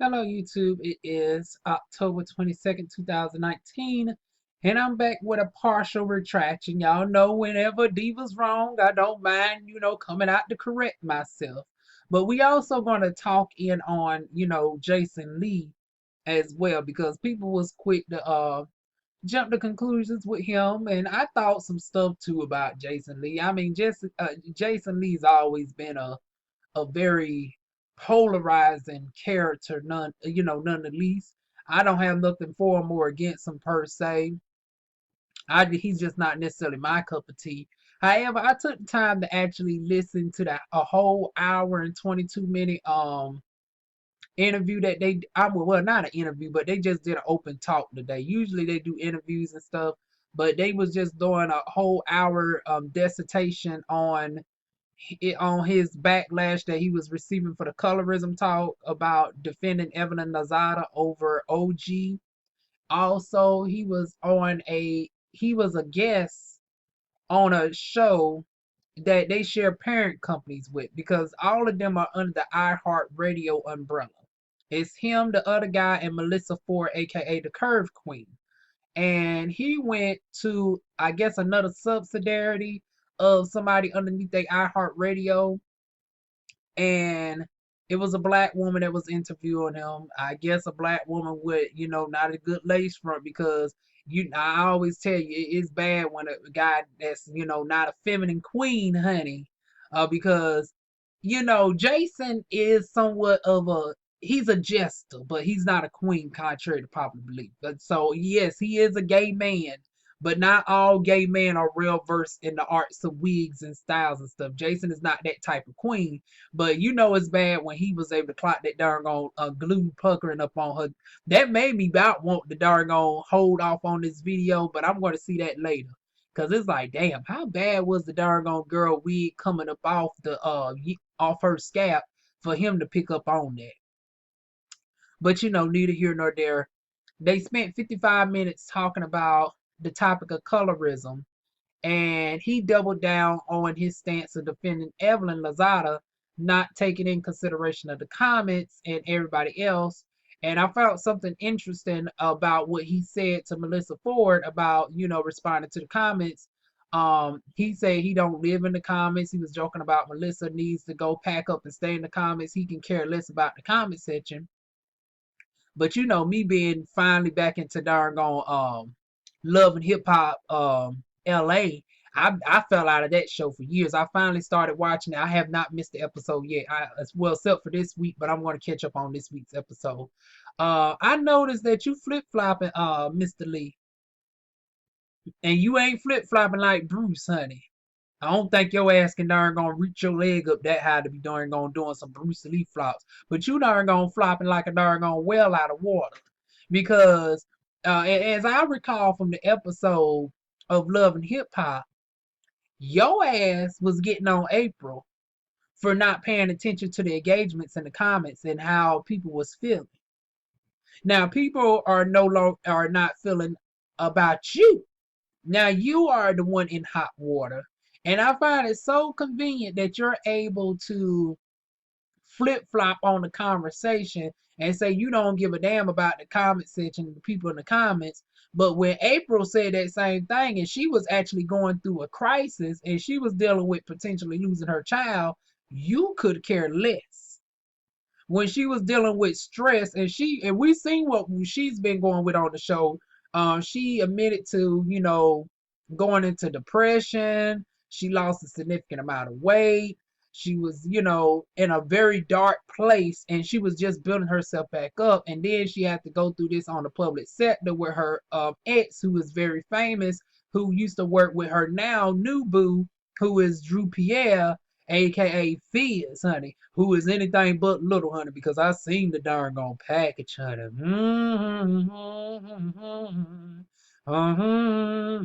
Hello, YouTube. It is October 22nd, 2019, and I'm back with a partial retraction. Y'all know whenever Diva's wrong, I don't mind, coming out to correct myself. But we also going to talk in on, Jason Lee as well because people was quick to jump to conclusions with him, and I thought some stuff too about Jason Lee. I mean, just Jason Lee's always been a very polarizing character, none the least. I don't have nothing for him or against him per se. He's just not necessarily my cup of tea. However, I took the time to actually listen to that a whole hour and 22 minute interview that well, not an interview, but they just did an open talk today. Usually they do interviews and stuff, but they was just doing a whole hour dissertation on his backlash that he was receiving for the colorism talk about defending Evelyn Lozada over OG. Also, he was a guest on a show that they share parent companies with because all of them are under the iHeartRadio umbrella. It's him, the other guy, and Melissa Ford, aka the Curve Queen. And he went to, I guess, another subsidiary of somebody underneath their iHeartRadio, and it was a black woman that was interviewing him. I guess a black woman with, not a good lace front because I always tell you it's bad when a guy that's not a feminine queen, honey, because Jason is somewhat of a he's a jester, but he's not a queen, contrary to popular belief. But so yes, he is a gay man, but not all gay men are real versed in the arts of wigs and styles and stuff. Jason is not that type of queen, but it's bad when he was able to clock that darn on glue puckering up on her. That made me about want the darn on hold off on this video, but I'm going to see that later. Cause it's like, damn, how bad was the darn on girl wig coming up off the off her scalp for him to pick up on that? But neither here nor there. They spent 55 minutes talking about the topic of colorism, and he doubled down on his stance of defending Evelyn Lozada, not taking in consideration of the comments and everybody else. And I found something interesting about what he said to Melissa Ford about, responding to the comments. He said he don't live in the comments. He was joking about Melissa needs to go pack up and stay in the comments. He can care less about the comment section. But me being finally back into darn love and hip hop LA, I fell out of that show for years. I finally started watching it. I have not missed the episode yet. As well, except for this week, but I'm going to catch up on this week's episode. I noticed that you flip flopping, Mr. Lee, and you ain't flip flopping like Bruce, honey. I don't think your ass can darn gonna reach your leg up that high to be darn gonna doing some Bruce Lee flops. But you darn gonna flopping like a darn gonna well out of water. Because as I recall from the episode of Love and Hip Hop, your ass was getting on April for not paying attention to the engagements and the comments and how people was feeling. Now people are no longer are not feeling about you. Now you are the one in hot water. And I find it so convenient that you're able to flip flop on the conversation and say you don't give a damn about the comment section, the people in the comments. But when April said that same thing and she was actually going through a crisis and she was dealing with potentially losing her child, you could care less. When she was dealing with stress and we seen what she's been going with on the show. She admitted to going into depression. She lost a significant amount of weight. She was in a very dark place, and she was just building herself back up, and then she had to go through this on the public sector with her ex, who is very famous, who used to work with her now new boo, who is Drew Pierre, aka Fizz, honey, who is anything but little, honey, because I seen the darn gone package, honey. Uh-huh.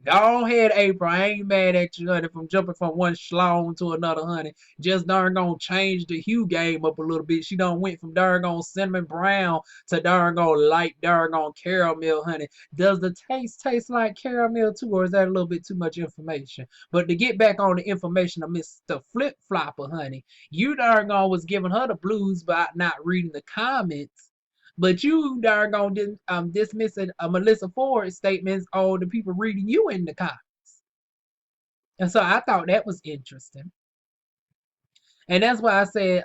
Go ahead, April. I ain't mad at you, honey, from jumping from one schlong to another, honey. Just darn gonna change the hue game up a little bit. She done went from darn gone cinnamon brown to darn gone light darn gone caramel, honey. Does the taste like caramel too, or is that a little bit too much information? But to get back on the information of Mr. Flip Flopper, honey, you darn gone was giving her the blues by not reading the comments. But you darn didn't dismissing Melissa Ford's statements on the people reading you in the comments. And so I thought that was interesting. And that's why I said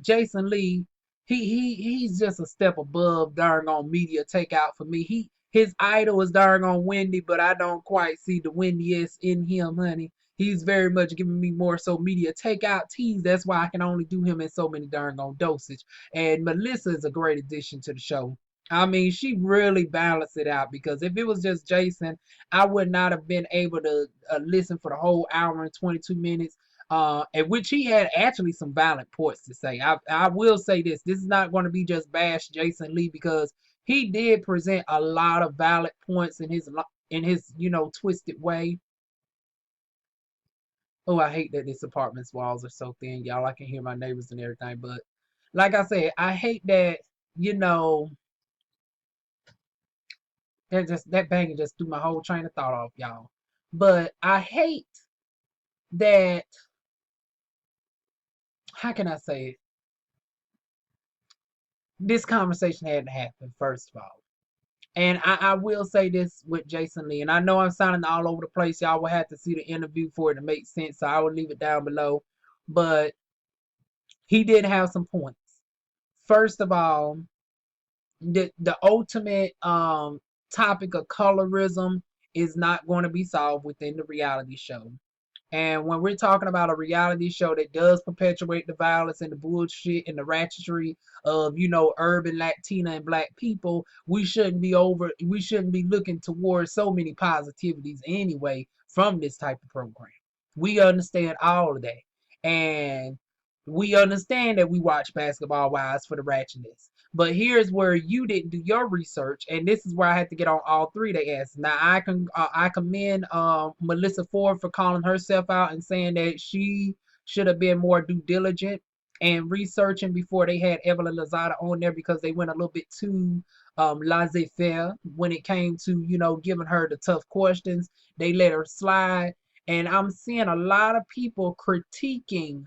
Jason Lee, he's just a step above darn on media takeout for me. His idol is darn on Wendy, but I don't quite see the Wendyest in him, honey. He's very much giving me more so media takeout tease. That's why I can only do him in so many darn on dosage. And Melissa is a great addition to the show. I mean, she really balanced it out because if it was just Jason, I would not have been able to listen for the whole hour and 22 minutes, at which he had actually some valid points to say. I will say this: this is not going to be just bash Jason Lee because he did present a lot of valid points in his twisted way. Oh, I hate that this apartment's walls are so thin, y'all. I can hear my neighbors and everything, but like I said, I hate that you know that banging just threw my whole train of thought off, y'all. But I hate that. How can I say it? This conversation had to happen first of all. And I will say this with Jason Lee, and I know I'm sounding all over the place. Y'all will have to see the interview for it to make sense, so I will leave it down below. But he did have some points. First of all, the ultimate topic of colorism is not going to be solved within the reality show. And when we're talking about a reality show that does perpetuate the violence and the bullshit and the ratchetry of, urban Latina and black people, we shouldn't be looking towards so many positivities anyway from this type of program. We understand all of that. And we understand that we watch Basketball Wives for the ratchetness. But here's where you didn't do your research, and this is where I had to get on all three they asked. Now I commend Melissa Ford for calling herself out and saying that she should have been more due diligent and researching before they had Evelyn Lozada on there because they went a little bit too laissez-faire when it came to giving her the tough questions. They let her slide, and I'm seeing a lot of people critiquing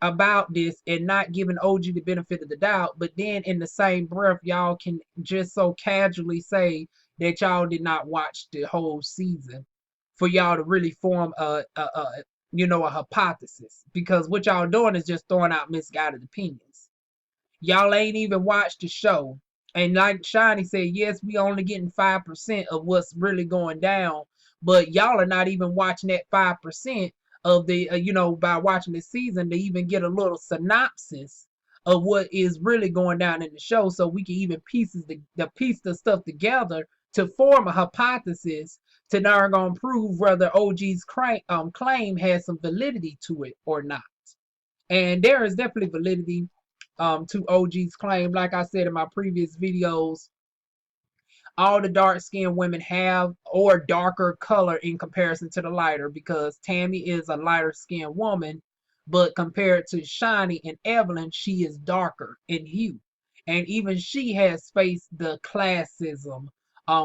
about this and not giving OG the benefit of the doubt, but then in the same breath, y'all can just so casually say that y'all did not watch the whole season for y'all to really form a hypothesis because what y'all doing is just throwing out misguided opinions. Y'all ain't even watched the show. And like Shiny said, yes, we only getting 5% of what's really going down, but y'all are not even watching that 5% of the, by watching the season to even get a little synopsis of what is really going down in the show so we can even piece the stuff together to form a hypothesis to darn gonna prove whether OG's claim has some validity to it or not. And there is definitely validity to OG's claim. Like I said in my previous videos, all the dark skinned women have or darker color in comparison to the lighter because Tammy is a lighter skinned woman, but compared to Shani and Evelyn, she is darker in hue. And even she has faced the classism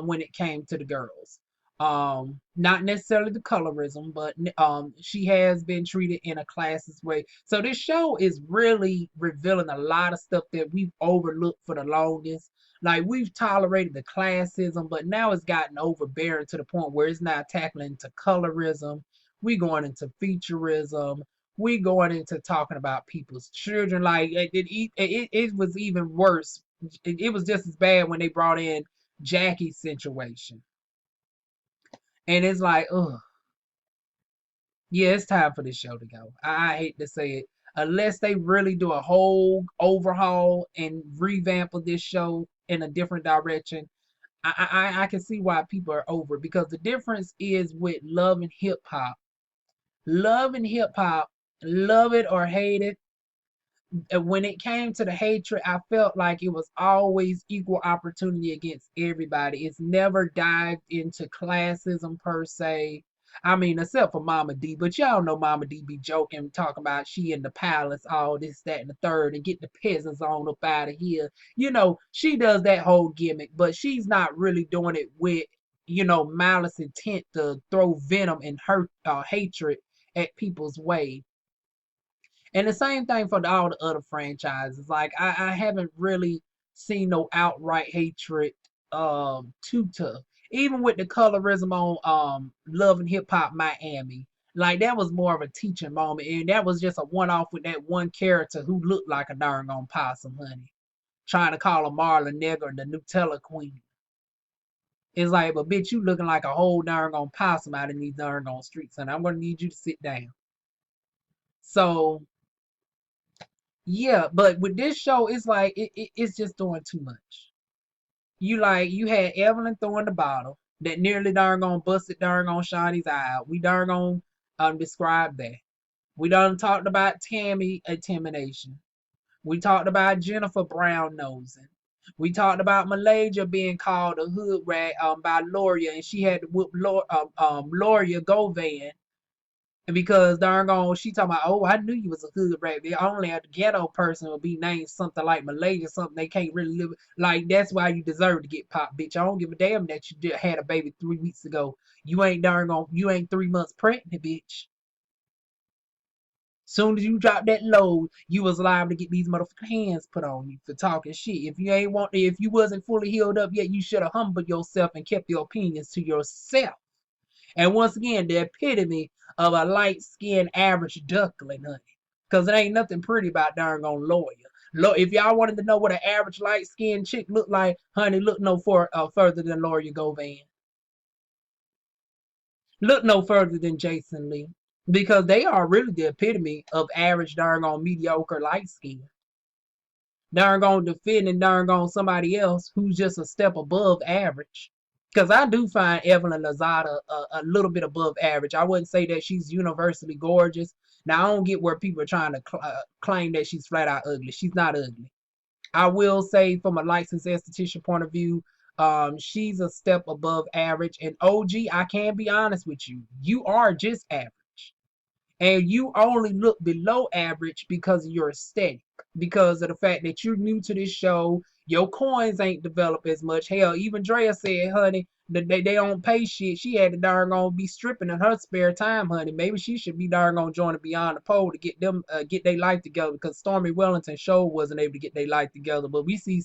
when it came to the girls. Not necessarily the colorism, but she has been treated in a classist way. So this show is really revealing a lot of stuff that we've overlooked for the longest. Like we've tolerated the classism, but now it's gotten overbearing to the point where it's not tackling to colorism. We going into featureism. We going into talking about people's children. Like it was even worse. It was just as bad when they brought in Jackie's situation. And it's like, ugh, yeah, it's time for this show to go. I hate to say it. Unless they really do a whole overhaul and revamp of this show in a different direction, I can see why people are over it because the difference is with love and hip hop. Love and hip hop, love it or hate it, when it came to the hatred, I felt like it was always equal opportunity against everybody. It's never dived into classism per se. I mean, except for Mama D, but y'all know Mama D be joking, talking about she in the palace, all this, that, and the third, and get the peasants on up out of here. She does that whole gimmick, but she's not really doing it with, malice intent to throw venom and hurt, hatred at people's way. And the same thing for all the other franchises. Like I haven't really seen no outright hatred too tough. Even with the colorism on Love and Hip Hop Miami. Like that was more of a teaching moment. And that was just a one off with that one character who looked like a darn on possum, honey. Trying to call Amara Negra the Nutella Queen. It's like, but bitch, you looking like a whole darn on possum out in these darn on streets, and I'm gonna need you to sit down. So yeah, but with this show, it's like it's just doing too much. You had Evelyn throwing the bottle that nearly darn gonna busted darn on Shawnee's eye. We darn gonna describe that. We done talked about Tammy intimidation. We talked about Jennifer Brown nosing. We talked about Malaysia being called a hood rat by Loria, and she had to whoop Loria Govan because darn gone, she talking about, oh, I knew you was a hood rat. Only a ghetto person would be named something like Malaysia, something they can't really live. Like, that's why you deserve to get popped, bitch. I don't give a damn that you had a baby 3 weeks ago. You ain't 3 months pregnant, bitch. Soon as you drop that load, you was liable to get these motherfucking hands put on you for talking shit. If you wasn't fully healed up yet, you should have humbled yourself and kept your opinions to yourself. And once again, the epitome of a light skinned average duckling, honey. Because it ain't nothing pretty about darn on Lawyer. If y'all wanted to know what an average light skinned chick looked like, honey, look no further than Lawyer Govan. Look no further than Jason Lee. Because they are really the epitome of average darn on mediocre light skin. Darn on defending darn on somebody else who's just a step above average. Because I do find Evelyn Lozada a little bit above average. I wouldn't say that she's universally gorgeous. Now, I don't get where people are trying to claim that she's flat out ugly. She's not ugly. I will say, from a licensed esthetician point of view, she's a step above average. And OG, I can be honest with you. You are just average. And you only look below average because of your aesthetic, because of the fact that you're new to this show. Your coins ain't developed as much. Hell, even Drea said, honey, that they don't pay shit. She had to darn gonna be stripping in her spare time, honey. Maybe she should be darn gonna join the Beyond the Pole to get their life together, because Stormy Wellington show wasn't able to get their life together. But we see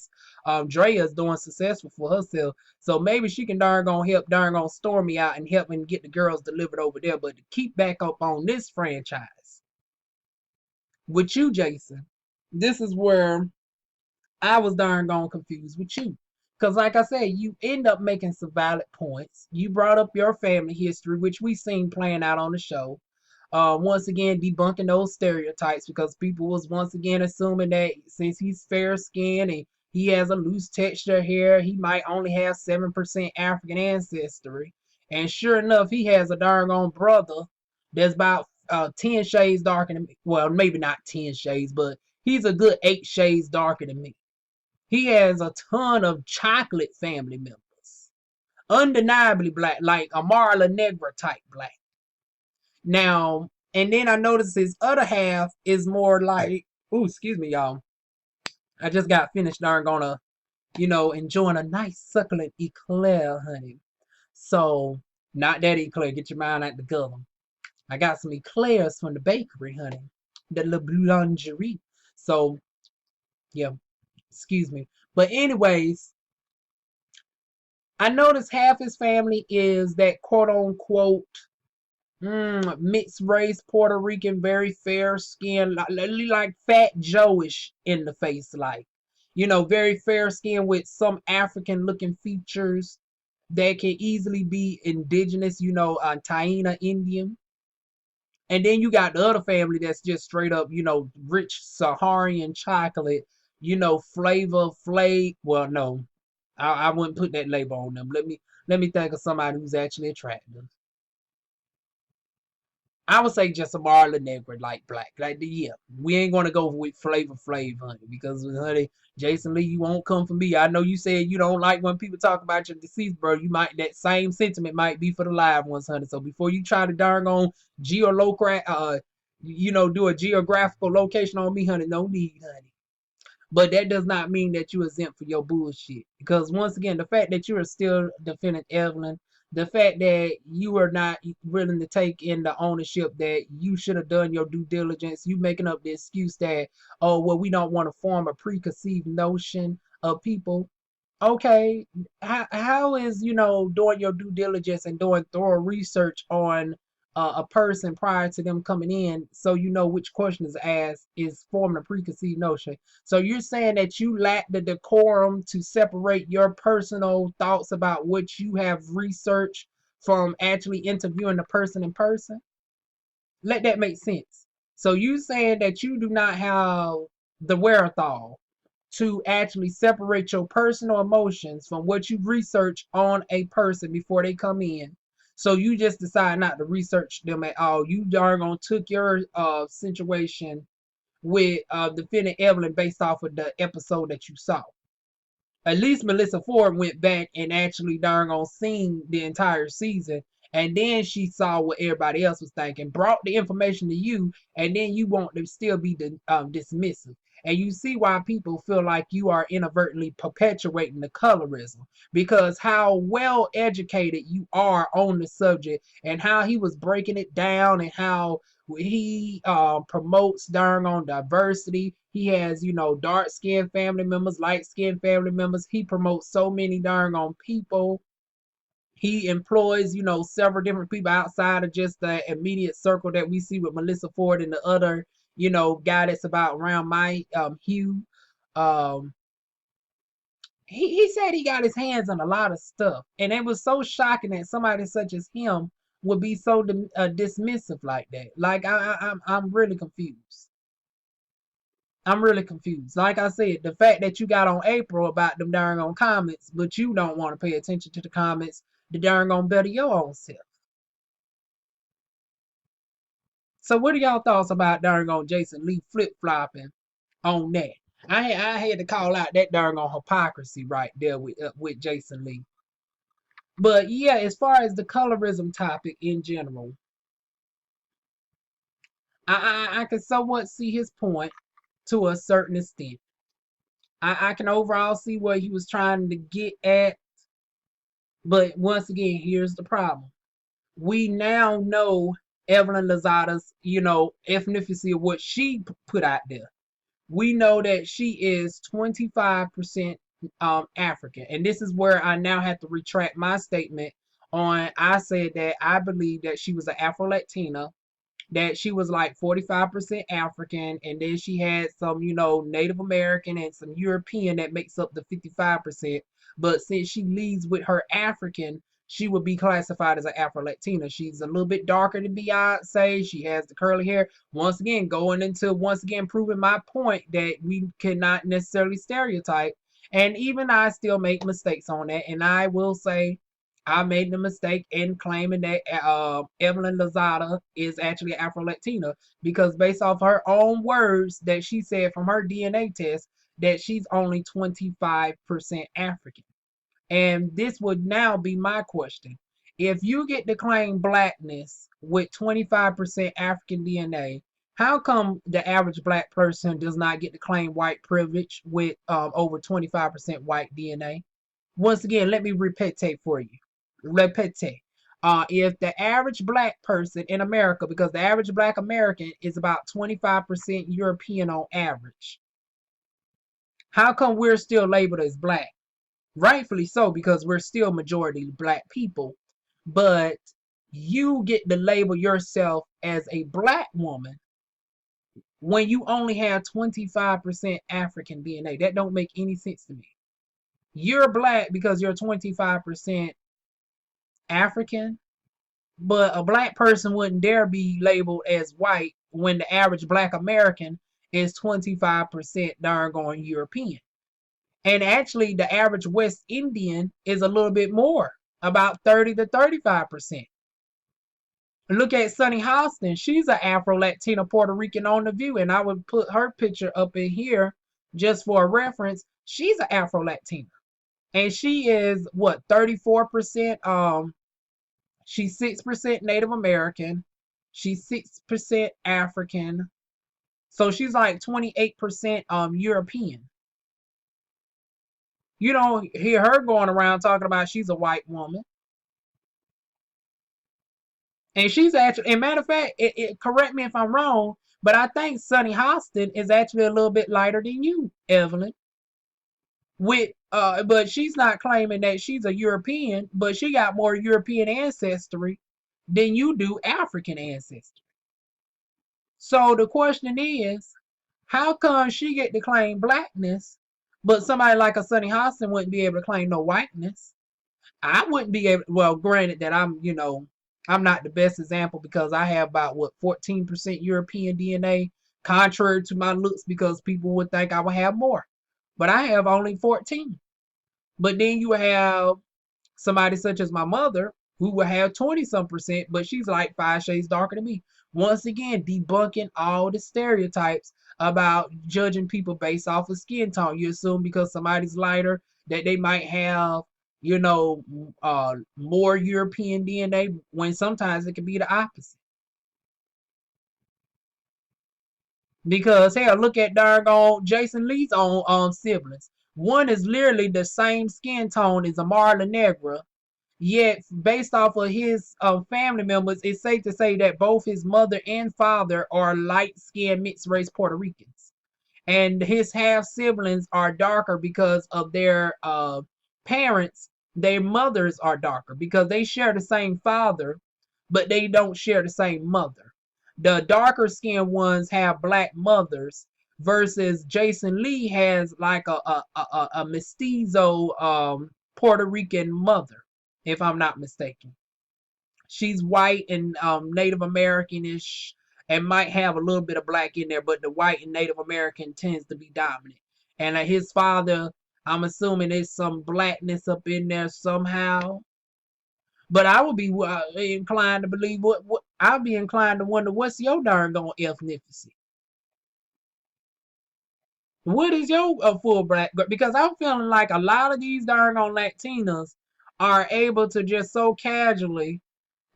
Drea's doing successful for herself. So maybe she can darn gonna help darn gonna Stormy out and help and get the girls delivered over there. But to keep back up on this franchise with you, Jason, this is where I was darn gone confused with you. Because, like I said, you end up making some valid points. You brought up your family history, which we seen playing out on the show. Once again, debunking those stereotypes, because people was once again assuming that since he's fair skinned and he has a loose texture hair, he might only have 7% African ancestry. And sure enough, he has a darn on brother that's about 10 shades darker than me. Well, maybe not 10 shades, but he's a good 8 shades darker than me. He has a ton of chocolate family members. Undeniably black, like Amara Negra type black. Now, and then I noticed his other half is more like, ooh, excuse me, y'all. I just got finished darn gonna, enjoying a nice succulent eclair, honey. So, not that eclair, get your mind out the gutter. I got some eclairs from the bakery, honey. The La Boulangerie. So, yeah, excuse me. But anyways, I noticed half his family is that quote unquote mixed race Puerto Rican, very fair skin, like Fat Joe-ish in the face, like, very fair skin with some African looking features that can easily be indigenous, Taína Indian. And then you got the other family that's just straight up, rich Saharian chocolate, flavor flav. Well, no, I wouldn't put that label on them. Let me think of somebody who's actually attractive. I would say just a Marla Negra, like black. Like, yeah, we ain't gonna go with Flavor Flav, honey, because honey, Jason Lee, you won't come for me. I know you said you don't like when people talk about your deceased, bro. You might that same sentiment might be for the live ones, honey. So before you try to darn on geolocal, do a geographical location on me, honey, no need, honey. But that does not mean that you're exempt for your bullshit. Because once again, the fact that you are still defending Evelyn, the fact that you are not willing to take in the ownership that you should have done your due diligence, you making up the excuse that, oh, well, we don't want to form a preconceived notion of people. Okay, how is doing your due diligence and doing thorough research on a person prior to them coming in, so you know which question is asked, is forming a preconceived notion. So you're saying that you lack the decorum to separate your personal thoughts about what you have researched from actually interviewing the person in person? Let that make sense. So you saying that you do not have the wherewithal to actually separate your personal emotions from what you research on a person before they come in. So you just decide not to research them at all. You darn on took your situation with defending Evelyn based off of the episode that you saw. At least Melissa Ford went back and actually darn on seen the entire season, and then she saw what everybody else was thinking, brought the information to you, and then you want to still be dismissive. And you see why people feel like you are inadvertently perpetuating the colorism, because how well educated you are on the subject and how he was breaking it down and how he promotes darn on diversity. He has, dark skinned family members, light skinned family members. He promotes so many darn on people. He employs, several different people outside of just the immediate circle that we see with Melissa Ford and the other, guy that's about around my hue. Um, he said he got his hands on a lot of stuff, and it was so shocking that somebody such as him would be so dismissive like that. Like I'm really confused. I'm really confused. Like I said, the fact that you got on April about them darn on comments, but you don't want to pay attention to the comments, the darn on better your own self. So what are y'all thoughts about darn on Jason Lee flip flopping on that? I had to call out that darn on hypocrisy right there with Jason Lee. But yeah, as far as the colorism topic in general, I can somewhat see his point to a certain extent. I can overall see what he was trying to get at, but once again, here's the problem. We now know Evelyn Lozada's, ethnicity of what she put out there. We know that she is 25% African. And this is where I now have to retract my statement on I said that I believe that she was an Afro Latina, that she was like 45% African, and then she had some, Native American and some European that makes up the 55%. But since she leads with her African, she would be classified as an Afro Latina. She's a little bit darker than Beyonce. She has the curly hair. Once again proving my point that we cannot necessarily stereotype. And even I still make mistakes on that. And I will say I made the mistake in claiming that Evelyn Lozada is actually Afro Latina, because based off her own words that she said from her DNA test, that she's only 25% African. And this would now be my question. If you get to claim blackness with 25% African DNA, how come the average black person does not get to claim white privilege with over 25% white DNA? Once again, let me repeat for you. Repeat. If the average black person in America, because the average black American is about 25% European on average, how come we're still labeled as black? Rightfully so, because we're still majority black people. But you get to label yourself as a black woman when you only have 25% African DNA. That don't make any sense to me. You're black because you're 25% African, but a black person wouldn't dare be labeled as white when the average black American is 25% darn gone European. And actually, the average West Indian is a little bit more, about 30 to 35%. Look at Sunny Houston. She's an Afro Latina Puerto Rican on the View, and I would put her picture up in here just for a reference. She's an Afro Latina, and she is what 34%. She's 6% Native American. She's 6% African. So she's like 28% European. You don't hear her going around talking about she's a white woman. And she's actually, and matter of fact, correct me if I'm wrong, but I think Sunny Hostin is actually a little bit lighter than you, Evelyn. But she's not claiming that she's a European, but she got more European ancestry than you do African ancestry. So the question is, how come she get to claim blackness, but somebody like a Sunny Hostin wouldn't be able to claim no whiteness? I wouldn't be able. Well, granted that I'm not the best example because I have about what 14% European DNA, contrary to my looks, because people would think I would have more, but I have only 14. But then you have somebody such as my mother who will have 20 some percent, but she's like 5 shades darker than me. Once again, debunking all the stereotypes about judging people based off of skin tone. You assume because somebody's lighter that they might have, more European DNA when sometimes it can be the opposite. Because hell, look at darn Jason Lee's own siblings. One is literally the same skin tone as Amara Negra. Yet, based off of his family members, it's safe to say that both his mother and father are light-skinned mixed race Puerto Ricans, and his half siblings are darker because of their parents. Their mothers are darker because they share the same father, but they don't share the same mother. The darker skinned ones have black mothers versus Jason Lee has like a mestizo Puerto Rican mother, if I'm not mistaken. She's white and Native Americanish and might have a little bit of black in there, but the white and Native American tends to be dominant. And his father, I'm assuming there's some blackness up in there somehow. But I would be inclined to believe what I'd be inclined to wonder what's your darn going ethnicity. What is your full black? Because I'm feeling like a lot of these darn on Latinas are able to just so casually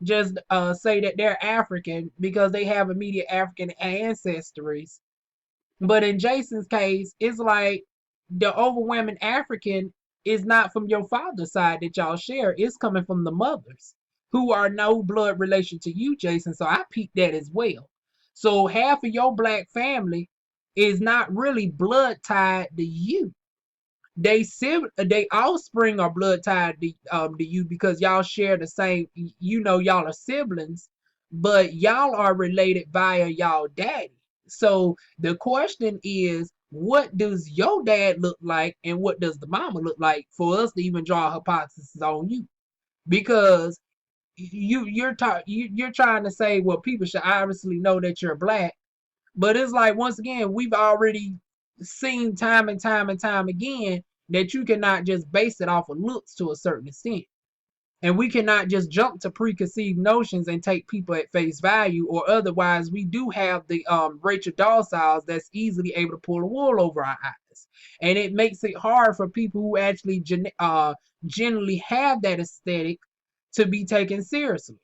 just say that they're African because they have immediate African ancestries. But in Jason's case, it's like the overwhelming African is not from your father's side that y'all share. It's coming from the mothers who are no blood relation to you, Jason. So I peeped that as well. So half of your black family is not really blood tied to you. They offspring are blood tied to you because y'all share the same. Y'all are siblings, but y'all are related via y'all daddy. So the question is, what does your dad look like, and what does the mama look like for us to even draw a hypothesis on you? Because you're trying to say, well, people should obviously know that you're black, but it's like, once again, we've already seen time and time and time again that you cannot just base it off of looks to a certain extent. And we cannot just jump to preconceived notions and take people at face value, or otherwise we do have the Rachel Dawson's that's easily able to pull the wool over our eyes. And it makes it hard for people who actually generally have that aesthetic to be taken seriously.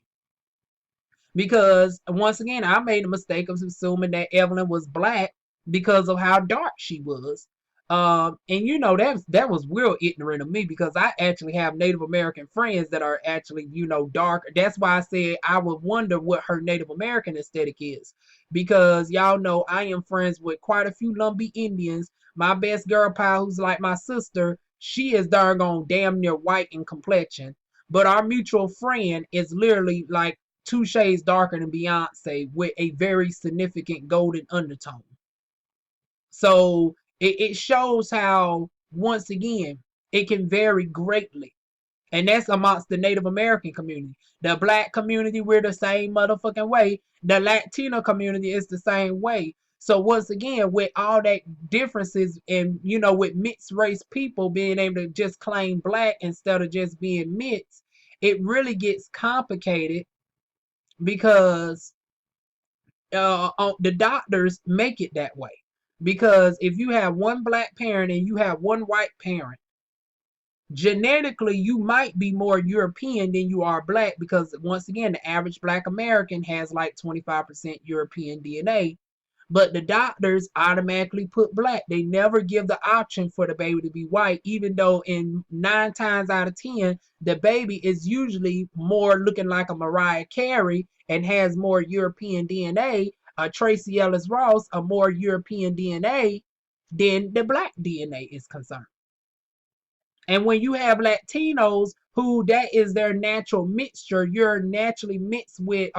Because once again, I made a mistake of assuming that Evelyn was black because of how dark she was. And that was real ignorant of me because I actually have Native American friends that are actually, dark. That's why I said I would wonder what her Native American aesthetic is. Because y'all know I am friends with quite a few Lumbee Indians. My best girl pal, who's like my sister, she is doggone damn near white in complexion. But our mutual friend is literally like 2 shades darker than Beyonce with a very significant golden undertone. So it shows how, once again, it can vary greatly. And that's amongst the Native American community. The black community, we're the same motherfucking way. The Latino community is the same way. So once again, with all that differences and, with mixed race people being able to just claim black instead of just being mixed, it really gets complicated because the doctors make it that way. Because if you have one black parent and you have one white parent, genetically you might be more European than you are black, because once again the average black American has like 25% European DNA, but the doctors automatically put black. They never give the option for the baby to be white, even though in 9 times out of 10 the baby is usually more looking like a Mariah Carey and has more European DNA, a Tracy Ellis Ross, a more European DNA than the black DNA is concerned. And when you have Latinos who that is their natural mixture, you're naturally mixed with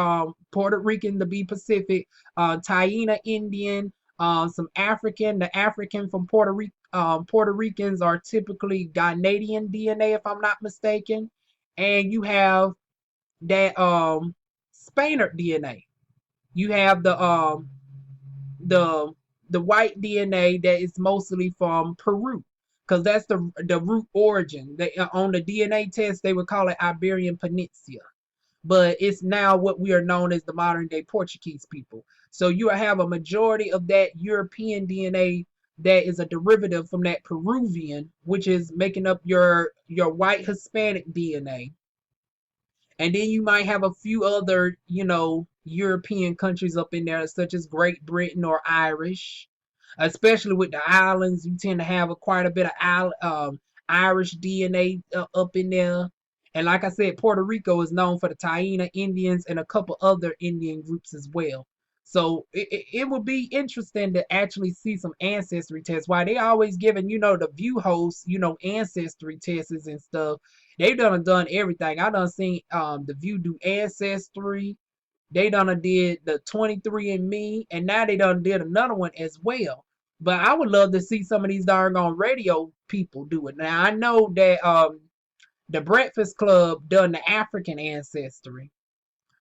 Puerto Rican to be Pacific, Taína Indian, some African. The African from Puerto Rico, Puerto Ricans are typically Ghanaian DNA, if I'm not mistaken. And you have that Spaniard DNA. You have the the white DNA that is mostly from Peru, because that's the root origin. They, on the DNA test they would call it Iberian Peninsula, but it's now what we are known as the modern day Portuguese people. So you have a majority of that European DNA that is a derivative from that Peruvian, which is making up your white Hispanic DNA. And then you might have a few other, European countries up in there, such as Great Britain or Irish. Especially with the islands, you tend to have quite a bit of Irish DNA up in there. And like I said, Puerto Rico is known for the Taína Indians and a couple other Indian groups as well. So it would be interesting to actually see some ancestry tests. Why they always giving, the View hosts, ancestry tests and stuff. They done everything. I done seen the View do ancestry. They done did the 23andMe, and now they done did another one as well. But I would love to see some of these doggone radio people do it. Now I know that the Breakfast Club done the African ancestry,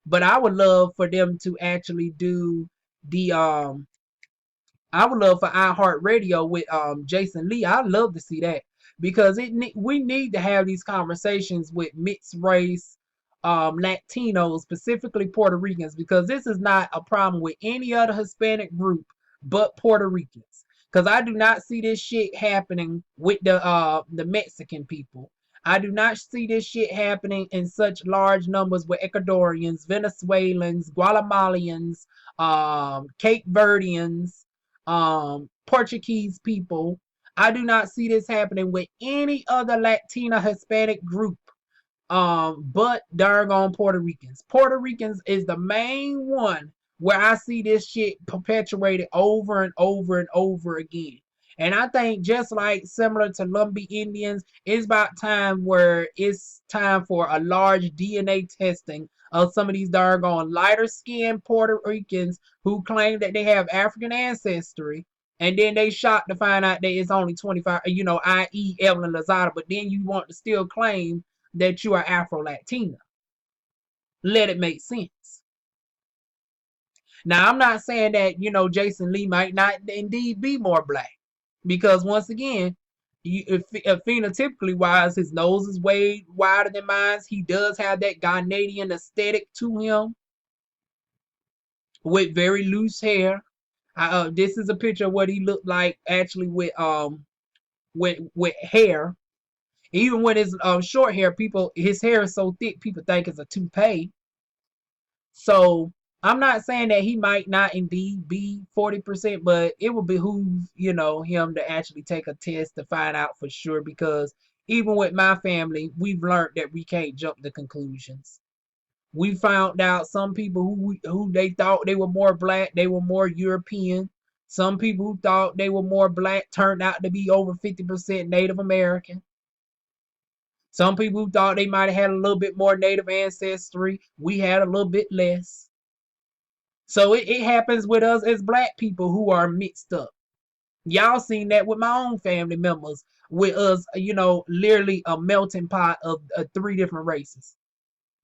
but I would love for them to actually do the I would love for iHeartRadio with Jason Lee. I'd love to see that, because we need to have these conversations with mixed race Latinos, specifically Puerto Ricans, because this is not a problem with any other Hispanic group but Puerto Ricans. Because I do not see this shit happening with the Mexican people. I do not see this shit happening in such large numbers with Ecuadorians, Venezuelans, Guatemalans, Cape Verdeans, Portuguese people. I do not see this happening with any other Latina Hispanic group but doggone Puerto Ricans. Puerto Ricans is the main one where I see this shit perpetuated over and over and over again. And I think just like similar to Lumbee Indians, it's about time where it's time for a large DNA testing of some of these doggone lighter skinned Puerto Ricans who claim that they have African ancestry. And then they shocked to find out that it's only 25, i.e. Evelyn Lozada, but then you want to still claim that you are Afro Latina. Let it make sense. Now, I'm not saying that, Jason Lee might not indeed be more black. Because once again, phenotypically wise, his nose is way wider than mine. He does have that Ghanaian aesthetic to him with very loose hair. This is a picture of what he looked like actually with hair. Even with his short hair, his hair is so thick, people think it's a toupee. So I'm not saying that he might not indeed be 40%, but it would behoove, him to actually take a test to find out for sure, because even with my family, we've learned that we can't jump to conclusions. We found out some people who they thought they were more black, they were more European. Some people who thought they were more black turned out to be over 50% Native American. Some people who thought they might have had a little bit more Native ancestry, we had a little bit less. So it happens with us as black people who are mixed up. Y'all seen that with my own family members, with us, literally a melting pot of 3 different races.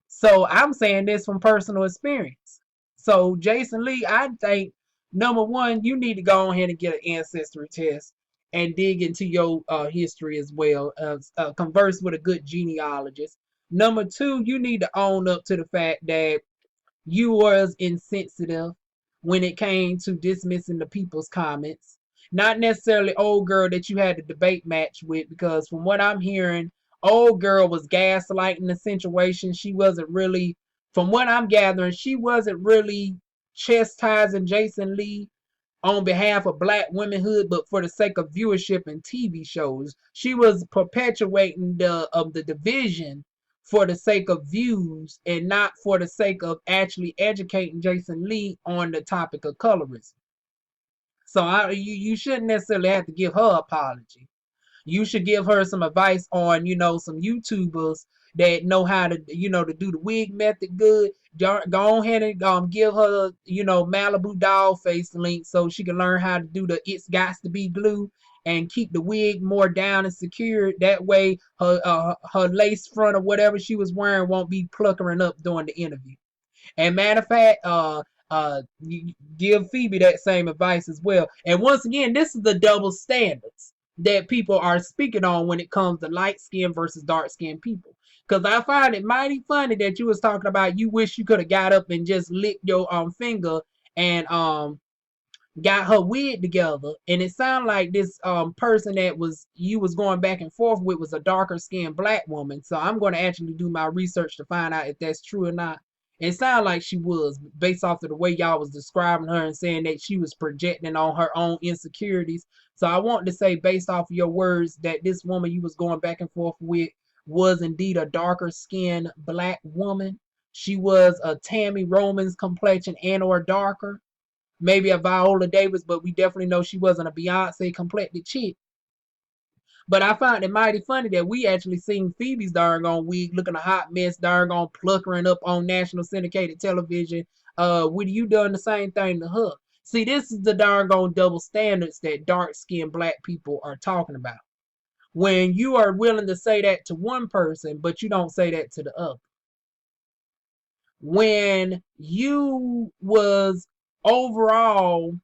So I'm saying this from personal experience. So Jason Lee, I think number one, you need to go ahead and get an ancestry test and dig into your history as well. Converse with a good genealogist. Number two, you need to own up to the fact that You was insensitive when it came to dismissing the people's comments. Not necessarily old girl that you had a debate match with, because from what I'm hearing, old girl was gaslighting the situation. She wasn't really, from what I'm gathering, she wasn't really chastising Jason Lee on behalf of black womanhood, but for the sake of viewership and TV shows. She was perpetuating the division for the sake of views and not for the sake of actually educating Jason Lee on the topic of colorism. So you shouldn't necessarily have to give her an apology. You should give her some advice on, some YouTubers that know how to, to do the wig method good. Go ahead and give her, Malibu doll face link so she can learn how to do the it's got to be glue and keep the wig more down and secure. That way her lace front or whatever she was wearing won't be pluckering up during the interview. And matter of fact, you give Phoebe that same advice as well. And once again, this is the double standards that people are speaking on when it comes to light skin versus dark skin people. Because I find it mighty funny that you was talking about you wish you could have got up and just licked your finger and got her wig together, and it sounded like this person that was you was going back and forth with was a darker skinned black woman. So I'm going to actually do my research to find out if that's true or not. It sounded like she was, based off of the way y'all was describing her and saying that she was projecting on her own insecurities. So I want to say, based off of your words, that this woman you was going back and forth with was indeed a darker skinned black woman. She was a Tammy Roman's complexion and or darker, maybe a Viola Davis, but we definitely know she wasn't a Beyonce complected chick. But I find it mighty funny that we actually seen Phoebe's darn on wig looking a hot mess, darn on pluckering up on national syndicated television. Would you done the same thing to her? See, this is the darn on double standards that dark skinned black people are talking about. When you are willing to say that to one person, but you don't say that to the other. When you was overall,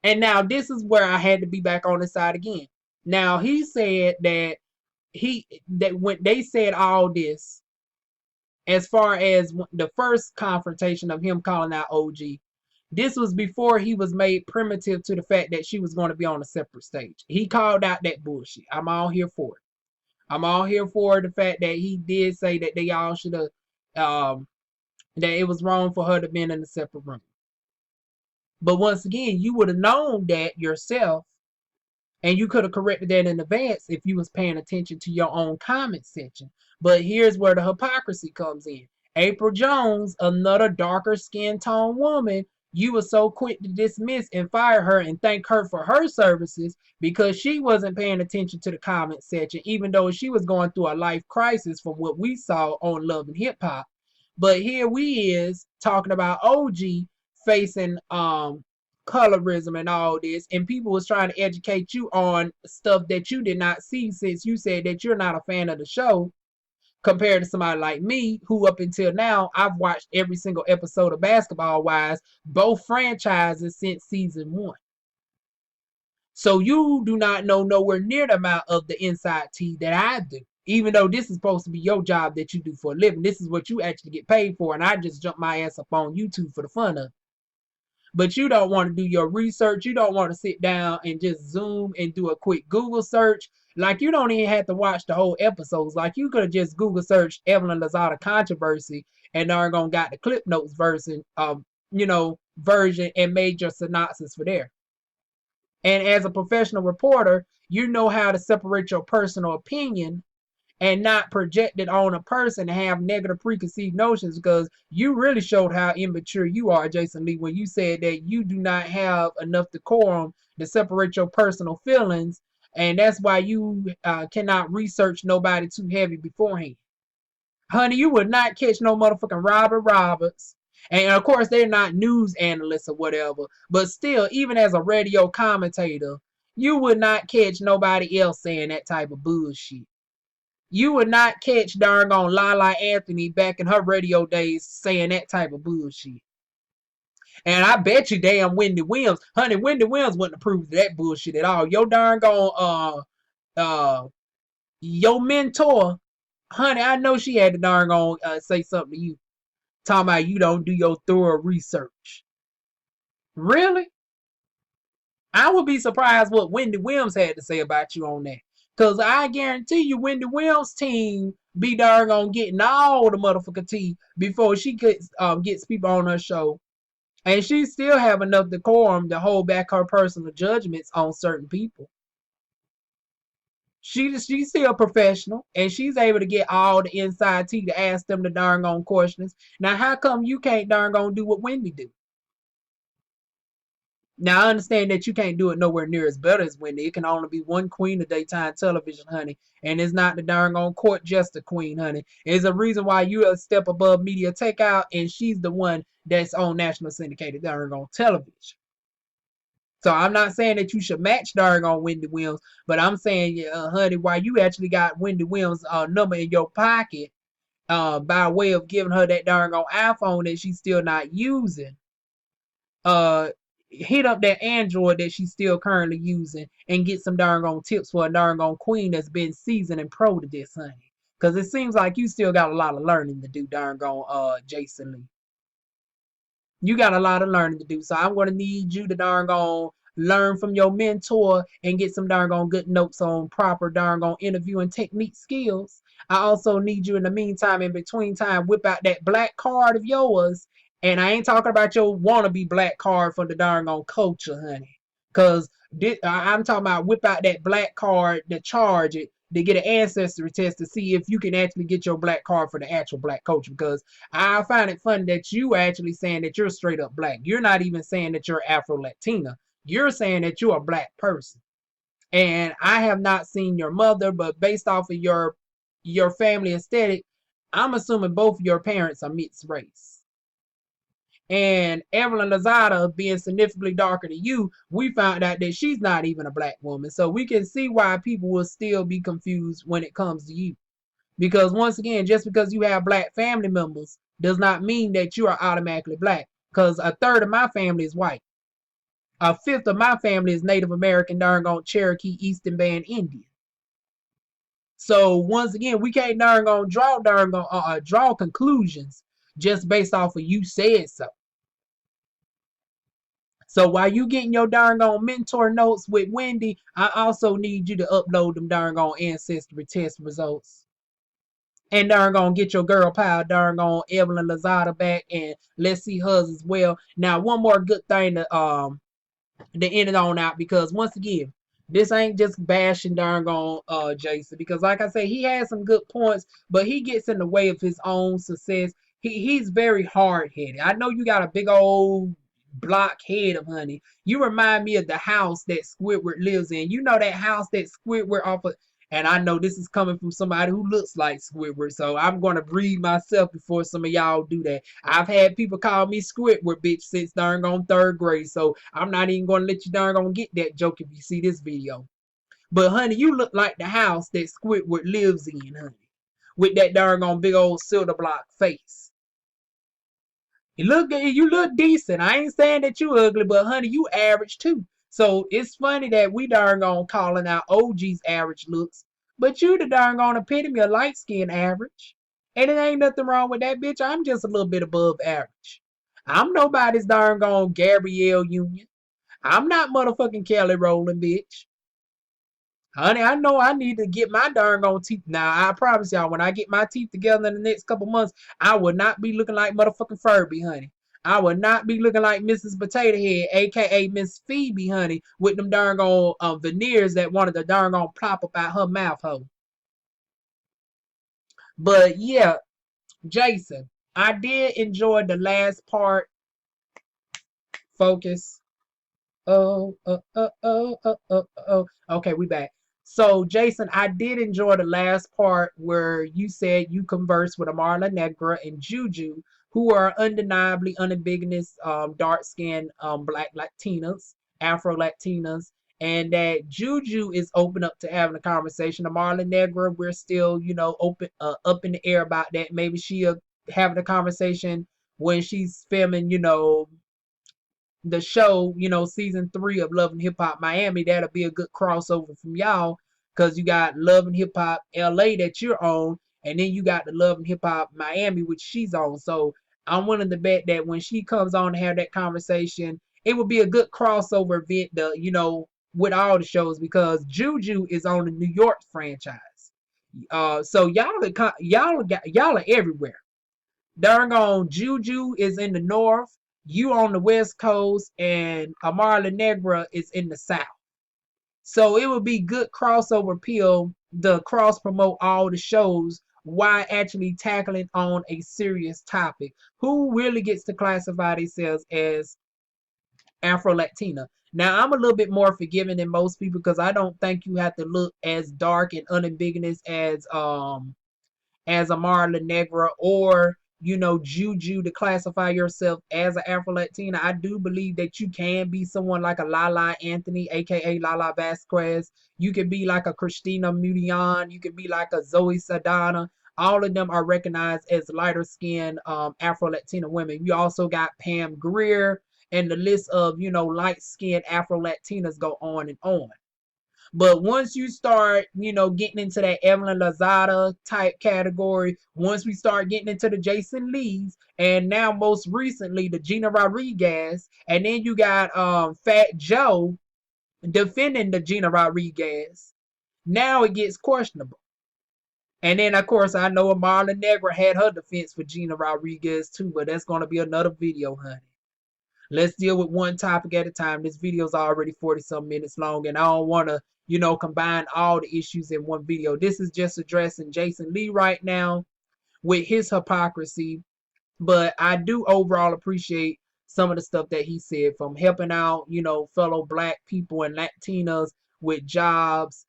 and now this is where I had to be back on the side again. Now he said that when they said all this, as far as the first confrontation of him calling out OG, this was before he was made primitive to the fact that she was going to be on a separate stage. He called out that bullshit. I'm all here for it. I'm all here for the fact that he did say that they all should have, that it was wrong for her to be in a separate room. But once again, you would have known that yourself, and you could have corrected that in advance if you was paying attention to your own comment section. But here's where the hypocrisy comes in. April Jones, another darker skin tone woman, you were so quick to dismiss and fire her and thank her for her services because she wasn't paying attention to the comment section, even though she was going through a life crisis from what we saw on Love and Hip Hop. But here we is talking about OG facing colorism and all this, and people was trying to educate you on stuff that you did not see, since you said that you're not a fan of the show, compared to somebody like me, who up until now I've watched every single episode of Basketball Wives, both franchises since season 1. So you do not know nowhere near the amount of the inside tea that I do. Even though this is supposed to be your job that you do for a living, this is what you actually get paid for, and I just jump my ass up on YouTube for the fun of it. But you don't want to do your research. You don't want to sit down and just zoom and do a quick Google search. Like, you don't even have to watch the whole episodes. Like, you could have just Google searched Evelyn Lozada controversy and they're gonna got the Clip Notes version version and made your synopsis for there. And as a professional reporter, you know how to separate your personal opinion and not project it on a person and have negative preconceived notions, because you really showed how immature you are, Jason Lee, when you said that you do not have enough decorum to separate your personal feelings, and that's why you cannot research nobody too heavy beforehand. Honey, you would not catch no motherfucking Robert Roberts. And of course, they're not news analysts or whatever, but still, even as a radio commentator, you would not catch nobody else saying that type of bullshit. You would not catch darn on Lala Anthony back in her radio days saying that type of bullshit. And I bet you damn Wendy Williams, honey, Wendy Williams wouldn't approve of that bullshit at all. Your darn your mentor, honey, I know she had to darn say something to you. Talking about you don't do your thorough research. Really? I would be surprised what Wendy Williams had to say about you on that. Cause I guarantee you Wendy Williams' team be darn on getting all the motherfucking tea before she gets people on her show. And she still have enough decorum to hold back her personal judgments on certain people. She's still a professional and she's able to get all the inside tea to ask them the darn on questions. Now how come you can't darn on do what Wendy do? Now I understand that you can't do it nowhere near as better as Wendy. It can only be one queen of daytime television, honey. And it's not the darn on court jester queen, honey. It's a reason why you're a step above media takeout and she's the one that's on national syndicated darn on television. So I'm not saying that you should match darn on Wendy Williams, but I'm saying, honey, why you actually got Wendy Williams' number in your pocket by way of giving her that darn on iPhone that she's still not using. Uh, Hit up that Android that she's still currently using and get some darn on tips for a darn on queen that's been seasoned and pro to this, honey. Because it seems like you still got a lot of learning to do, darn on Jason Lee. You got a lot of learning to do. So I'm going to need you to darn on learn from your mentor and get some darn on good notes on proper darn on interview and technique skills. I also need you in the meantime, in between time, whip out that black card of yours. And I ain't talking about your wannabe black card for the darn on culture, honey. Because I'm talking about whip out that black card to charge it to get an ancestry test to see if you can actually get your black card for the actual black culture. Because I find it funny that you actually saying that you're straight up black. You're not even saying that you're Afro Latina. You're saying that you're a black person. And I have not seen your mother, but based off of your family aesthetic, I'm assuming both of your parents are mixed race. And Evelyn Lozada being significantly darker than you, we found out that she's not even a black woman. So we can see why people will still be confused when it comes to you. Because once again, just because you have black family members does not mean that you are automatically black. Because a third of my family is white. A fifth of my family is Native American, darn on Cherokee, Eastern Band Indian. So once again, we can't draw conclusions just based off of you said so. So while you getting your darn on mentor notes with Wendy, I also need you to upload them darn on ancestry test results. And darn gonna get your girl pal darn on Evelyn Lozada back, and let's see hers as well. Now, one more good thing to end it on out, because once again, this ain't just bashing darn on Jason, because like I say, he has some good points, but he gets in the way of his own success. He's very hard headed. I know you got a big old block head of honey. You remind me of the house that Squidward lives in. You know that house that Squidward off of. And I know this is coming from somebody who looks like Squidward, so I'm going to breathe myself before some of y'all do that. I've had people call me Squidward, bitch, since darn on third grade, so I'm not even going to let you darn on get that joke if you see this video. But, honey, you look like the house that Squidward lives in, honey, with that darn on big old silver block face. You look decent. I ain't saying that you ugly, but, honey, you average, too. So it's funny that we darn on calling out OG's average looks, but you the darn on epitome of light skin average. And it ain't nothing wrong with that, bitch. I'm just a little bit above average. I'm nobody's darn on Gabrielle Union. I'm not motherfucking Kelly Rowland, bitch. Honey, I know I need to get my darn on teeth. Now, I promise y'all, when I get my teeth together in the next couple months, I will not be looking like motherfucking Furby, honey. I will not be looking like Mrs. Potato Head, aka Miss Phoebe, honey, with them darn on veneers that wanted to darn on plop up out her mouth hole. But yeah, Jason, I did enjoy the last part. Focus. Oh. Okay, we back. So, Jason, I did enjoy the last part where you said you conversed with Amara, Negra, and JuJu, who are undeniably unambiguous, dark-skinned, black Latinas, Afro Latinas, and that JuJu is open up to having a conversation. Amara Negra, we're still, open, up in the air about that. Maybe she'll having a conversation when she's filming, the show, season 3 of Love and Hip Hop Miami. That'll be a good crossover from y'all, because you got Love and Hip Hop LA that you're on, and then you got the Love and Hip Hop Miami, which she's on. So I'm willing to bet that when she comes on to have that conversation, it would be a good crossover event with all the shows because JuJu is on the New York franchise. So y'all are everywhere. Darn on JuJu is in the north, you on the west coast, and Amara Negra is in the south. So it would be good crossover appeal to cross promote all the shows while actually tackling on a serious topic. Who really gets to classify themselves as Afro Latina? Now I'm a little bit more forgiving than most people because I don't think you have to look as dark and unambiguous as Amara Negra or JuJu to classify yourself as an Afro Latina. I do believe that you can be someone like a Lala Anthony, aka Lala Vasquez. You can be like a Christina Milian. You can be like a Zoe Saldana. All of them are recognized as lighter skinned Afro Latina women. You also got Pam Grier, and the list of light skinned Afro Latinas go on and on. But once you start, getting into that Evelyn Lozada type category, once we start getting into the Jason Lees, and now most recently the Gina Rodriguez, and then you got Fat Joe defending the Gina Rodriguez. Now it gets questionable. And then of course I know Amara Negra had her defense for Gina Rodriguez too, but that's gonna be another video, honey. Let's deal with one topic at a time. This video is already 40 some minutes long, and I don't want to, combine all the issues in one video. This is just addressing Jason Lee right now with his hypocrisy, but I do overall appreciate some of the stuff that he said, from helping out, fellow black people and Latinas with jobs,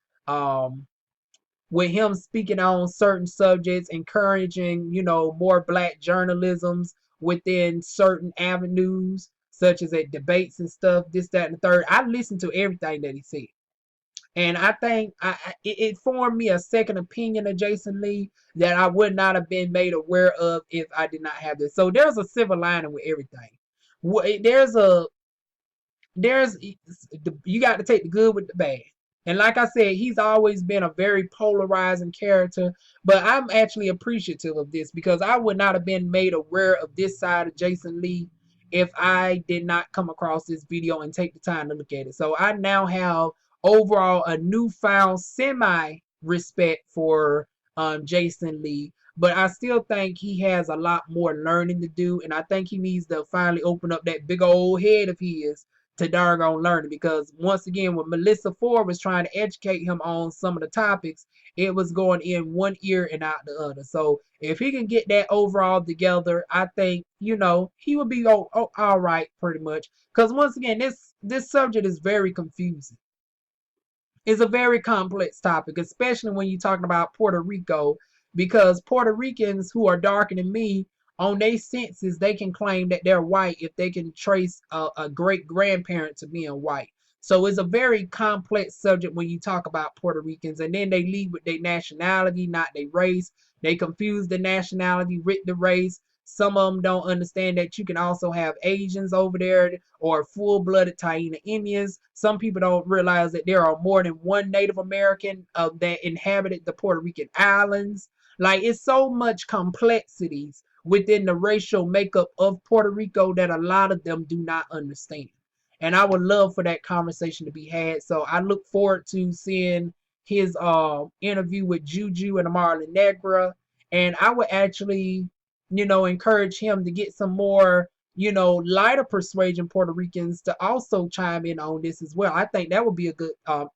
with him speaking on certain subjects, encouraging, more black journalisms within certain avenues, such as at debates and stuff, this, that, and the third. I listened to everything that he said. And I think it formed me a second opinion of Jason Lee that I would not have been made aware of if I did not have this. So there's a silver lining with everything. There's you got to take the good with the bad. And like I said, he's always been a very polarizing character, but I'm actually appreciative of this because I would not have been made aware of this side of Jason Lee if I did not come across this video and take the time to look at it. So I now have overall a newfound semi respect for Jason Lee, but I still think he has a lot more learning to do, and I think he needs to finally open up that big old head of his to doggone learning, because once again when Melissa Ford was trying to educate him on some of the topics, it was going in one ear and out the other. So if he can get that overall together, I think he would be all right pretty much, because once again this subject is very confusing. It's a very complex topic, especially when you're talking about Puerto Rico, because Puerto Ricans who are darker than me, on their census, they can claim that they're white if they can trace a great grandparent to being white. So it's a very complex subject when you talk about Puerto Ricans, and then they lead with their nationality, not their race. They confuse the nationality with the race. Some of them don't understand that you can also have Asians over there or full-blooded Taíno Indians. Some people don't realize that there are more than one Native American that inhabited the Puerto Rican islands. Like, it's so much complexities within the racial makeup of Puerto Rico that a lot of them do not understand. And I would love for that conversation to be had. So I look forward to seeing his interview with JuJu and Amara Negra. And I would actually, encourage him to get some more, lighter persuasion Puerto Ricans to also chime in on this as well. I think that would be a good a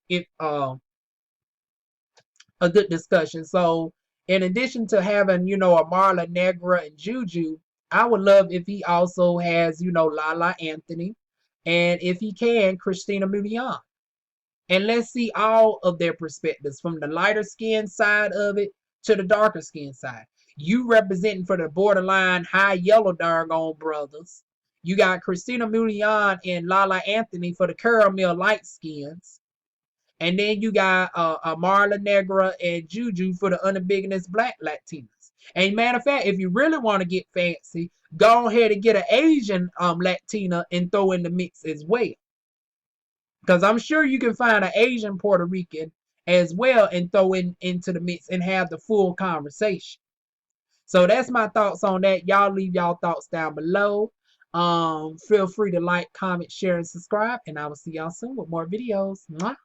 good discussion. So in addition to having, Amara Negra and JuJu, I would love if he also has, Lala Anthony, and if he can, Christina Milian. And let's see all of their perspectives, from the lighter skin side of it to the darker skin side. You representing for the borderline high yellow darn brothers. You got Christina Milian and Lala Anthony for the caramel light skins. And then you got Amara Negra and JuJu for the unambiguous black Latinas. And matter of fact, if you really want to get fancy, go ahead and get an Asian Latina and throw in the mix as well. Because I'm sure you can find an Asian Puerto Rican as well and throw into the mix and have the full conversation. So that's my thoughts on that. Y'all leave y'all thoughts down below. Feel free to like, comment, share, and subscribe, and I will see y'all soon with more videos. Mwah.